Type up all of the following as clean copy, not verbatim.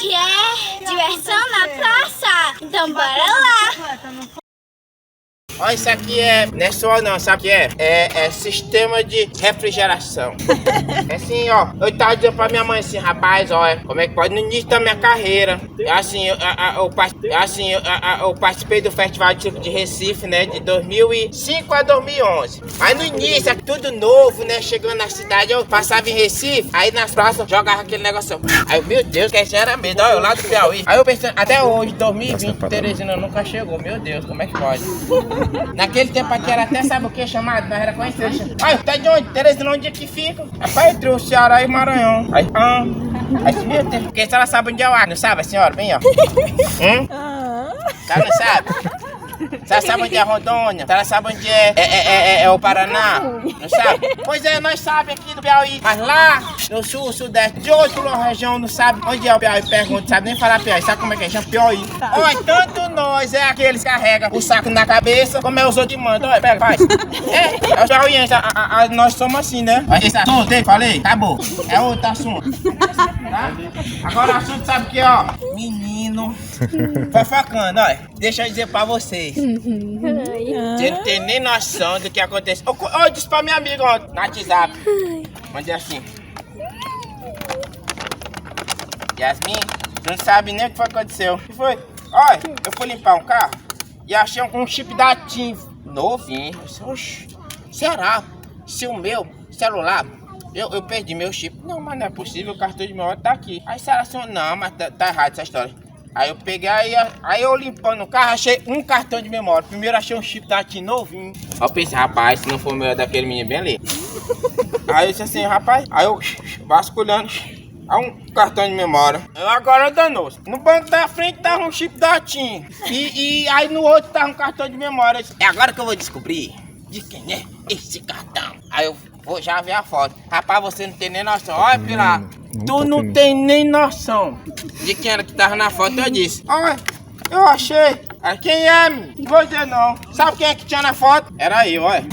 Hoje é diversão na praça, então bora lá. Ó, isso aqui não é só não, sabe o que é? É sistema de refrigeração. É assim, ó, eu tava dizendo pra minha mãe assim, rapaz, olha, como é que pode, no início da minha carreira, assim, eu participei do Festival de Circo de Recife, né, de 2005 a 2011. Aí no início, tudo novo, né, chegando na cidade, eu passava em Recife, aí nas praças jogava aquele negócio. Aí, meu Deus, que era mesmo, olha, eu lá do Piauí. Aí eu pensando, até hoje, 2020, Teresina nunca chegou, meu Deus, como é que pode? Naquele tempo aqui era até, sabe o que chamado? Nós era conhecido. Olha, tá de onde? Teresina, onde é que fica? Rapaz, entre o Ceará e o Maranhão. Aí, meu Deus, porque se ela sabe onde é o ar, não sabe a senhora? Vem, ó. Sabe, não sabe? Se ela sabe onde é Rondônia, se ela sabe onde é o Paraná, não sabe? Pois é, nós sabemos aqui do Piauí, mas lá no sul, sudeste, de outra região não sabe onde é o Piauí, pergunta, não sabe nem falar Piauí, sabe como é que é? Chama Piauí. Olha, tanto nós é aqueles que carregam o saco na cabeça, como é os outros que mandam, olha, pega, faz. É os piauienses, nós somos assim, né? Esse assunto, falei, acabou, é outro assunto. Tá? Agora o assunto sabe o que, ó? Menino, fofocando, olha, deixa eu dizer pra vocês. Você não tem nem noção do que aconteceu. Eu disse pra minha amiga ontem, no WhatsApp. Mandei assim. Yasmin, você não sabe nem o que foi que aconteceu. O que foi? Olha, eu fui limpar um carro e achei um chip da TIM novinho. Eu disse, oxe, será? Se o meu celular, eu perdi meu chip. Não, mas não é possível, o cartão de memória tá aqui. Aí será assim, não, mas tá errado essa história. Aí eu peguei, aí eu limpando o carro, achei um cartão de memória. Primeiro achei um chip da TIM novinho. Aí eu pensei, rapaz, se não for o meu, é daquele menino bem ali. Aí eu disse assim, rapaz, aí eu vasculhando, aí um cartão de memória. Eu agora danou-se. No banco da frente tava um chip da TIM. E aí no outro tava um cartão de memória. É agora que eu vou descobrir de quem é esse cartão. Aí eu vou já ver a foto. Rapaz, você não tem nem noção. Olha, Pilar, tu não tem nem noção de quem era que tava na foto. Eu disse, olha, eu achei. Quem é, menino? Não vou dizer não. Sabe quem é que tinha na foto? Era eu, olha.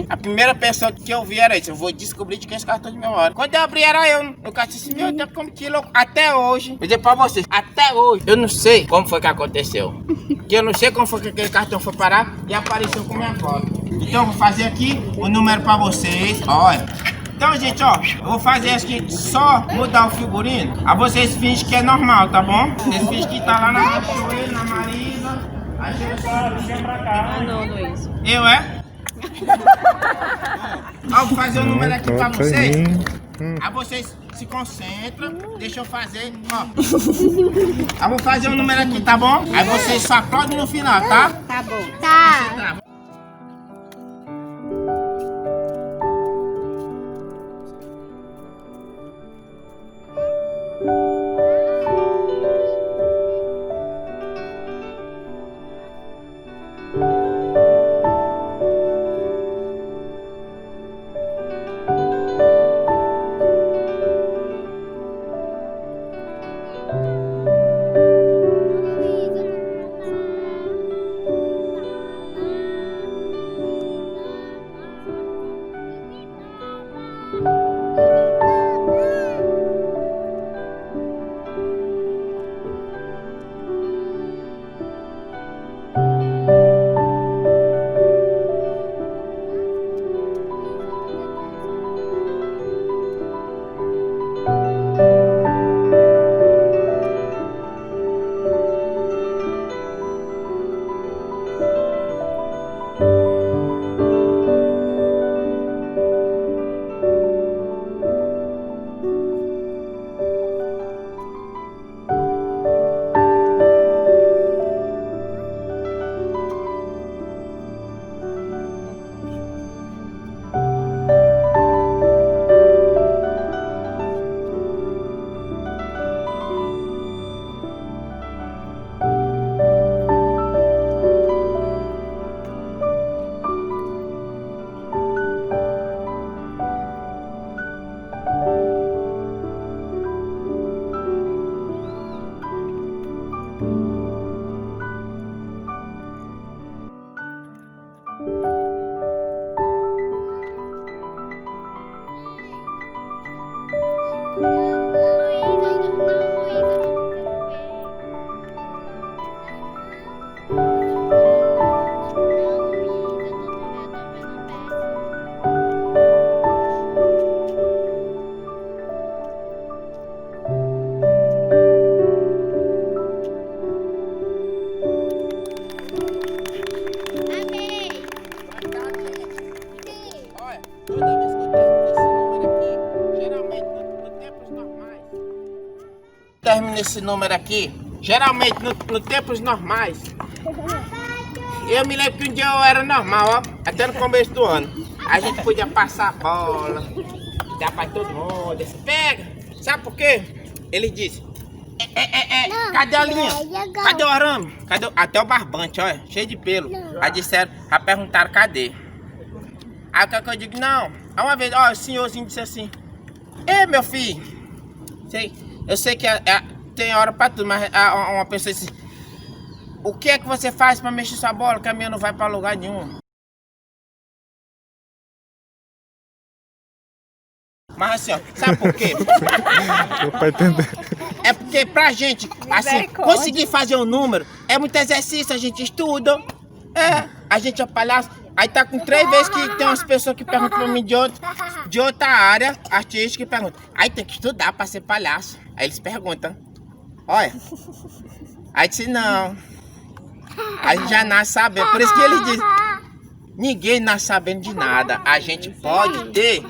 A primeira pessoa que eu vi era isso. Eu vou descobrir de quem é esse cartão de memória. Quando eu abri era eu. Eu disse, meu Deus, como que louco. Até hoje, vou dizer pra vocês, até hoje, eu não sei como foi que aconteceu. Que eu não sei como foi que aquele cartão foi parar e apareceu com minha foto. Então eu vou fazer aqui o número pra vocês. Olha. Então, gente, ó, eu vou fazer aqui só mudar o figurino. Aí vocês fingem que é normal, tá bom? Vocês fingem que tá lá na Joelho, na Marisa. Aí chega pra cá. Não, Luiz. Eu, é? Ó, vou fazer o número aqui pra vocês. Aí vocês se concentram. Deixa eu fazer, ó. Aí vou fazer o número aqui, tá bom? Aí vocês só aplaudem no final, tá? Tá bom. Tá. esse número aqui, geralmente no tempos normais, eu me lembro que um dia eu era normal, ó, até no começo do ano. A gente podia passar a bola, dar pra todo mundo, esse pega. Sabe por quê? Ele disse, cadê a linha? Cadê o arame? Cadê até o barbante, olha, cheio de pelo. Aí disseram, já perguntaram cadê. Aí o que eu digo, não. Aí uma vez, ó, o senhorzinho disse assim, ei meu filho, eu sei que tem hora pra tudo, mas uma pessoa disse, o que é que você faz pra mexer sua bola que a minha não vai pra lugar nenhum? Mas assim, ó, sabe por quê? É porque pra gente, assim, conseguir fazer um número, é muito exercício, a gente estuda, a gente é palhaço. Aí tá com 3 vezes que tem umas pessoas que perguntam pra mim de outra área artística que perguntam, aí tem que estudar pra ser palhaço. Aí eles perguntam, olha, aí disse não, a gente já nasce sabendo, por isso que ele diz, ninguém nasce sabendo de nada, a gente pode ter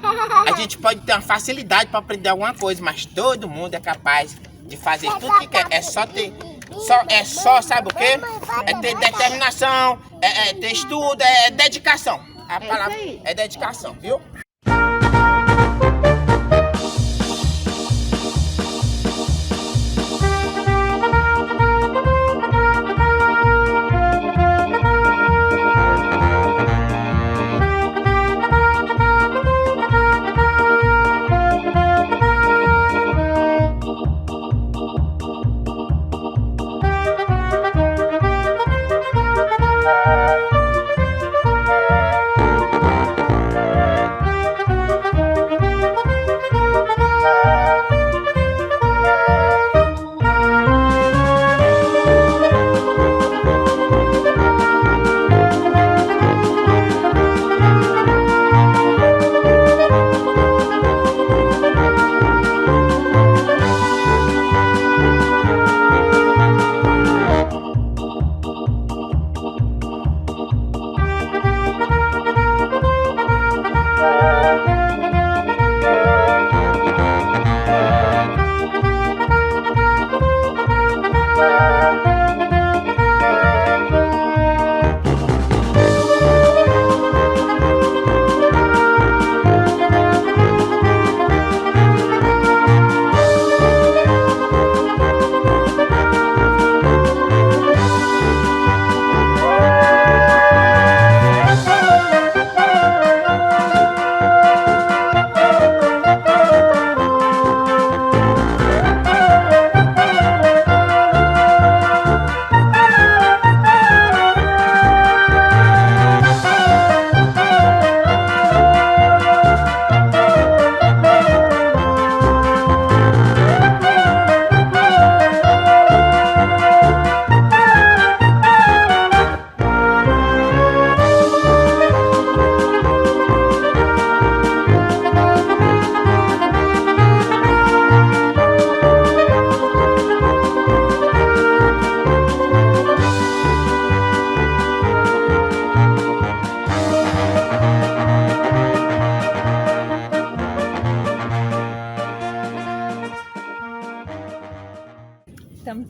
uma facilidade pra aprender alguma coisa, mas todo mundo é capaz de fazer tudo que quer, é só ter... sabe o quê? É ter determinação, é ter estudo, é dedicação. A palavra é dedicação, viu?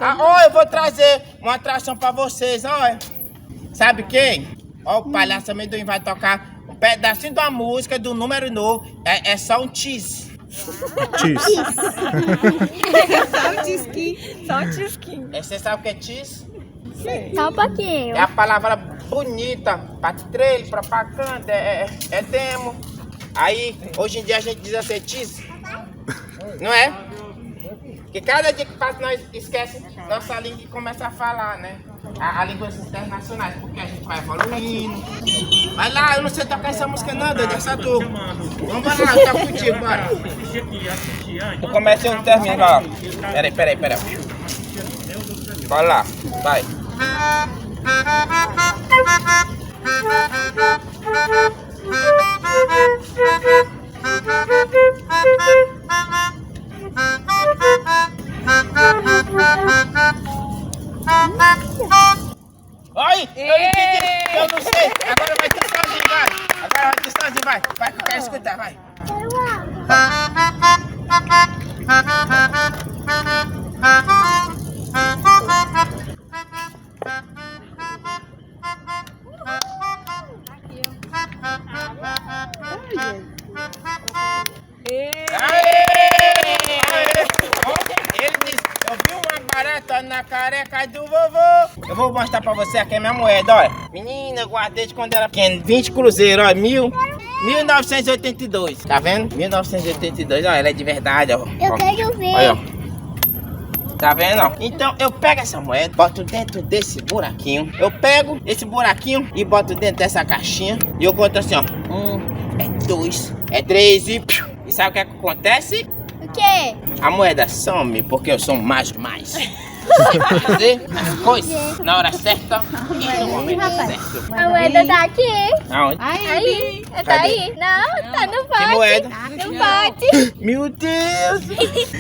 Ó, eu vou trazer uma atração pra vocês, ó. Sabe quem? Ó, o palhaço amendoim vai tocar um pedacinho da música do número novo. É só um tease. Tease. Só um tisquinho. Só um tisquinho. Você sabe o que é tease? Só um pouquinho. É a palavra bonita pra trailer, propaganda, é demo. Aí, hoje em dia a gente diz assim, tease. Não é? Porque cada dia que passa nós esquece nossa língua e começa a falar, né? A línguas internacionais, porque a gente vai evoluindo. Vai lá, eu não sei tocar essa música não, doido, é só tu. Vamos lá, eu toco contigo, bora. Eu comecei e não termino, vai lá. Peraí. Bora lá, vai. Oi, eu não entendi, eu não sei. Agora vai ter sozinho, vai. Vai, que eu quero escutar, vai. Ele disse, eu vi uma barata na careca do vovô. Eu vou mostrar pra você aqui a minha moeda, olha. Menina, eu guardei de quando era pequeno, 20 cruzeiros, olha, 1982. Tá vendo? 1982, ó, ela é de verdade, ó. Eu quero ver. Olha, ó. Tá vendo, ó? Então eu pego essa moeda, boto dentro desse buraquinho. Eu pego esse buraquinho e boto dentro dessa caixinha. E eu conto assim, ó. 1, é 2, é 3 e... E sabe o que é que acontece? O quê? A moeda some porque eu sou mais. Fazer as coisas na hora certa e no momento certo. A moeda tá aqui. Aonde? Aí. Tá Cadê? aí. Não, tá no pote. Que moeda? No pote. Meu Deus!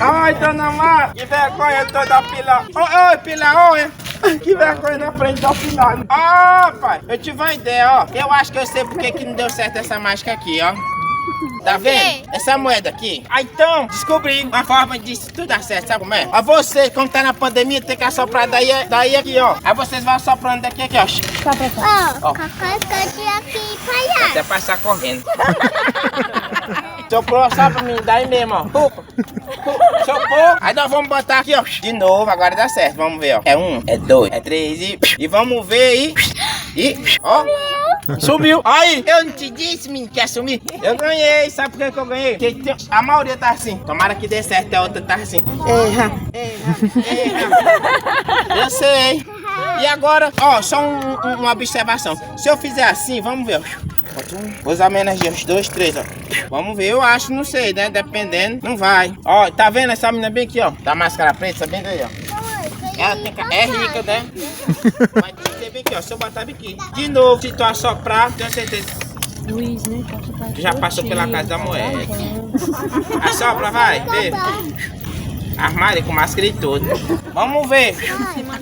Ai, dona Mar, que vergonha toda pila. Oi, pila, oi. Que vergonha na frente da pila. Ó, pai, eu tive uma ideia, ó. Eu acho que eu sei porque que não deu certo essa mágica aqui, ó. Tá vendo? Essa moeda aqui. Ah, então, descobri uma forma disso tudo dar certo, sabe como é? Ó, você, como tá na pandemia, tem que assoprar daí aqui, ó. Aí vocês vão assoprando daqui aqui, ó. Ó, cacasca aqui, palhaço. Até passar correndo. Soprou só pra mim, daí mesmo, ó. Soprou. Aí nós vamos botar aqui, ó. De novo, agora dá certo, vamos ver, ó. É 1, é 2, é 3 e vamos ver ó. Subiu. Aí, eu não te disse, menino, que ia sumir. Eu ganhei, sabe por que eu ganhei? Porque a maioria tá assim. Tomara que dê certo, a outra tá assim. Erra. Eu sei. E agora, ó, só uma observação. Se eu fizer assim, vamos ver, ó. Vou usar minha energia, uns 2, 3, ó. Vamos ver, eu acho, não sei, né? Dependendo, não vai. Ó, tá vendo essa menina bem aqui, ó? Da máscara preta, sabendo aí, ó. Ela é rica, né? Mas tem que ter bem aqui, ó. Se eu botar bem aqui. De novo, se tu assoprar, tenho certeza. Luiz, né? Tu já passou pela casa da moeda. Assopra, vai, vê. Armário com máscara e tudo. Vamos ver.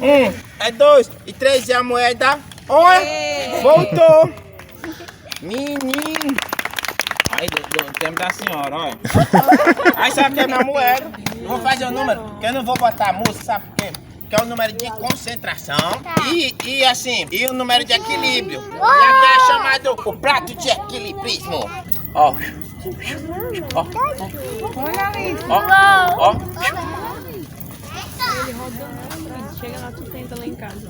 1, é 2 e 3 e a moeda. Olha, voltou. Menino. Aí, do tempo da senhora, olha. Aí sabe que é minha moeda. Eu vou fazer o número, que eu não vou botar música, sabe por quê? Que é o número de concentração e assim, e o número de equilíbrio. E aqui é chamado o prato de equilibrismo. Ó. Ó. Olha, Luiz. Ó. Chega lá, tu tenta lá em casa.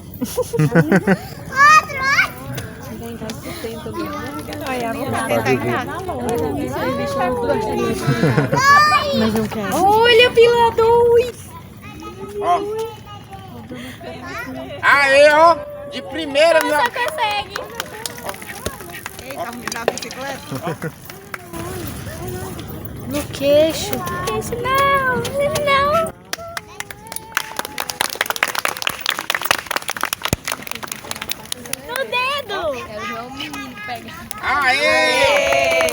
Chega em casa, tu tenta, Luiz. Olha, vou tentar em casa. Mas eu quero. Olha, Pila 2. Ó. Aí, ó. De primeira, meu. Só consegue. Eita, me dá a bicicleta. No queixo. Queixo não. No dedo. É o menino que pega. Aê!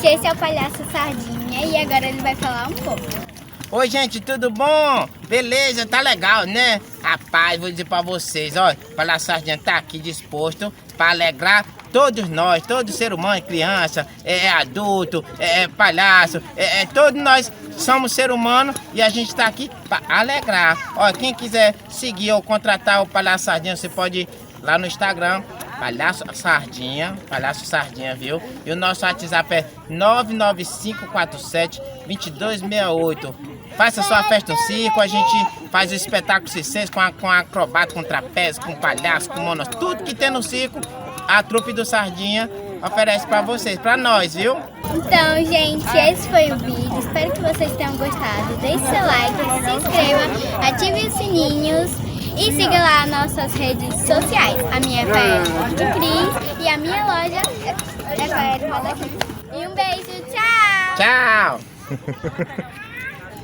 gente, esse é o Palhaço Sardinha e agora ele vai falar um pouco. Oi, gente, tudo bom? Beleza, tá legal, né? Rapaz, vou dizer pra vocês, ó, o Palhaço Sardinha tá aqui disposto pra alegrar todos nós, todo ser humano, criança, adulto, palhaço, todos nós somos ser humano e a gente tá aqui pra alegrar. Ó, quem quiser seguir ou contratar o Palhaço Sardinha, você pode ir lá no Instagram, Palhaço Sardinha, viu? E o nosso WhatsApp é 99547-2268. Faça sua festa no circo, a gente faz o espetáculo circense com acrobata, com trapézio, com palhaço, com monos, tudo que tem no circo, a trupe do Sardinha oferece pra vocês, pra nós, viu? Então, gente, esse foi o vídeo. Espero que vocês tenham gostado. Deixe seu like, se inscreva, ative os sininhos e siga lá nossas redes sociais. A minha é do Cris e a minha loja é Paeri Moda Cris. E um beijo, tchau! Tchau!